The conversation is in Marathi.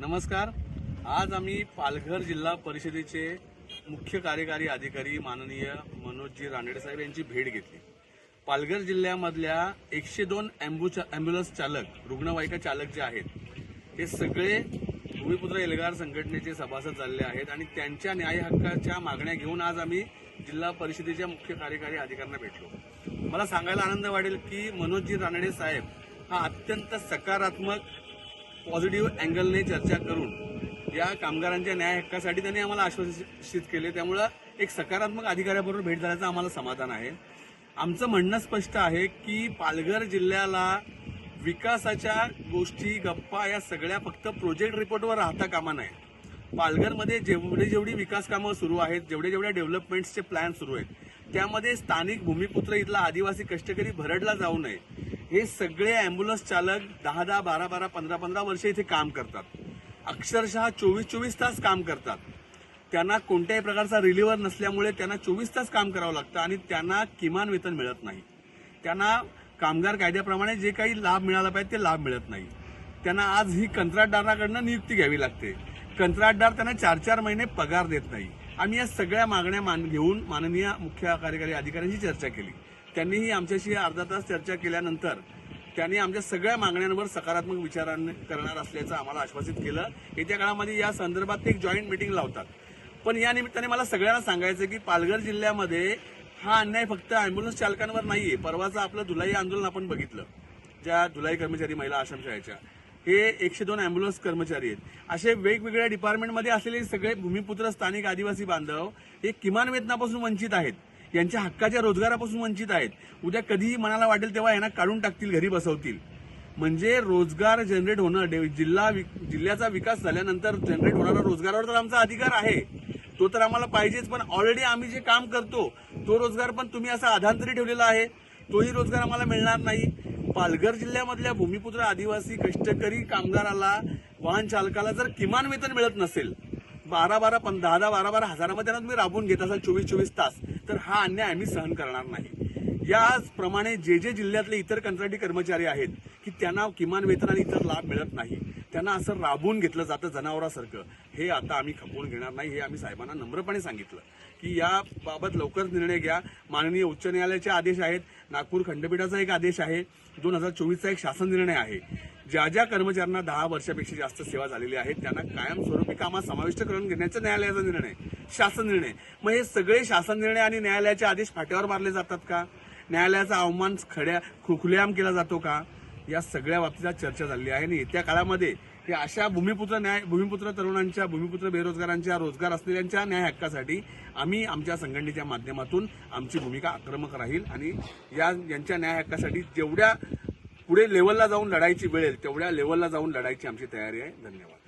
नमस्कार। आज आम्ही पालघर जिल्हा परिषदेचे मुख्य कार्यकारी अधिकारी माननीय मनोजजी रानडे साहेब यांची भेट घेतली। पालघर जिल्ह्यामधल्या 102 ॲम्ब्युलन्स चालक, रुग्णवाहिका चालक जे आहेत हे सगळे भूमिपुत्र एल्गार संघटनेचे सभासद झालेले आहेत आणि त्यांच्या न्याय हक्काच्या मागण्या घेऊन आज आम्ही जिल्हा परिषदेच्या मुख्य कार्यकारी अधिकाऱ्यांना भेटलो। मला सांगायला आनंद वाटेल की मनोजजी रानडे साहेब हा अत्यंत सकारात्मक पॉझिटिव्ह अँगलने चर्चा करून या कामगारांच्या न्याय हक्कासाठी त्यांनी आम्हाला आश्वासित केले। त्यामुळे एक सकारात्मक अधिकाऱ्याबरोबर भेट झाल्याचं आम्हाला समाधान आहे। आमचं म्हणणं स्पष्ट आहे की पालघर जिल्ह्याला विकासाच्या गोष्टी गप्पा या सगळ्या फक्त प्रोजेक्ट रिपोर्टवर राहता कामा नये। पालघरमध्ये जेवढी विकास कामं सुरू आहेत, जेवढ्या डेव्हलपमेंट्सचे प्लॅन सुरू आहेत त्यामध्ये स्थानिक भूमिपुत्र इथला आदिवासी कष्टकरी भरडला जाऊ नये। हे सगळे ॲम्ब्युलन्स चालक 10-10, 12-12, 15-15 वर्ष इथे काम करतात, अक्षरशः 24-24 तास काम करतात। त्यांना कोणत्याही प्रकारचा रिलीव्हर नसल्यामुळे त्यांना 24 तास काम करावं लागतं आणि त्यांना किमान वेतन मिळत नाही। त्यांना कामगार कायद्याप्रमाणे जे काही लाभ मिळाला पाहिजे ते लाभ मिळत नाही। त्यांना आज ही कंत्राटदाराकडनं नियुक्ती घ्यावी लागते। कंत्राटदार त्यांना 4-4 महिने पगार देत नाही। आम्ही या सगळ्या मागण्या घेऊन माननीय मुख्य कार्यकारी अधिकाऱ्यांशी चर्चा केली। त्यांनीही आमच्याशी अर्धा तास चर्चा केल्यानंतर त्यांनी आमच्या सगळ्या मागण्यांवर सकारात्मक विचार करणार असल्याचं आम्हाला आश्वासित केलं। येत्या काळामध्ये या संदर्भात एक जॉईंट मीटिंग लावतात। पण या निमित्ताने मला सगळ्यांना सांगायचं की पालघर जिल्ह्यामध्ये हा अन्याय फक्त ॲम्ब्युलन्स चालकांवर नाहीये। परवाचं आपलं धुलाई आंदोलन आपण बघितलं, ज्या धुलाई कर्मचारी महिला आश्रमशाळेच्या, हे 102 ॲम्ब्युलन्स कर्मचारी आहेत। असे वेगवेगळ्या डिपार्टमेंटमध्ये असलेले सगळे भूमिपुत्र स्थानिक आदिवासी बांधव हे किमान वेतनापासून वंचित आहेत, यांच्या हक्काच्या रोजगारापासून वंचित आहेत। उद्या कधीही मनाला वाटेल तेव्हा यांना काढून टाकतील, घरी बसवतील। म्हणजे रोजगार जनरेट होणं, जिल्ह्याचा विकास झाल्यानंतर जनरेट होणारा रोजगारावर तर आमचा अधिकार आहे, तो तर आम्हाला पाहिजेच। पण ऑलरेडी आम्ही जे काम करतो तो रोजगार पण तुम्ही असा अधांतरी ठेवलेला आहे, तोही रोजगार आम्हाला मिळणार नाही। पालघर जिल्ह्यामधल्या भूमिपुत्र आदिवासी कष्टकरी कामगाराला, वाहन चालकाला जर किमान वेतन मिळत नसेल, 10-12 हजारामध्ये त्यांना तुम्ही राबवून घेत असाल 24-24 तास, तर हा अन्याय आम्ही सहन करणार नाही। याचप्रमाणे जे जिल्ह्यातले इतर कंत्राटी कर्मचारी आहेत की त्यांना किमान वेतन आणि इतर लाभ मिळत नाही, त्यांना असं राबवून घेतलं जातं जनावरासारखं, हे आता आम्ही खपवून घेणार नाही। हे आम्ही साहेबांना नम्रपणे सांगितलं की याबाबत लवकर निर्णय घ्या। माननीय उच्च न्यायालयाचे आदेश आहेत, नागपूर खंडपीठाचा एक आदेश आहे, 2024चा एक शासन निर्णय आहे। ज्या कर्मचाऱ्यांना 10 वर्षापेक्षा जास्त सेवा झालेली आहे त्यांना कायमस्वरूपी कामात समाविष्ट करून घेण्याचा न्यायालयाचा निर्णय, शासन निर्णय। मग हे सगळे शासन निर्णय आणि न्यायालयाचे आदेश फाट्यावर मारले जातात का? न्यायालयाचा अवमान खुलेआम केला जातो का? या सगळ्या बाबतीत चर्चा झाली आहे आणि येत्या काळामध्ये हे अशा भूमिपुत्र तरुणांच्या, भूमिपुत्र बेरोजगारांच्या, रोजगार असलेल्यांच्या न्याय हक्कासाठी आम्ही आमच्या संघटनेच्या माध्यमातून आमची भूमिका आक्रमक राहील आणि यांच्या न्याय हक्कासाठी जेवढ्या पुढे लेवलला जाऊन लढायची वेळ येईल तेवढ्या लेवलला जाऊन लढायची आमची तयारी आहे। धन्यवाद।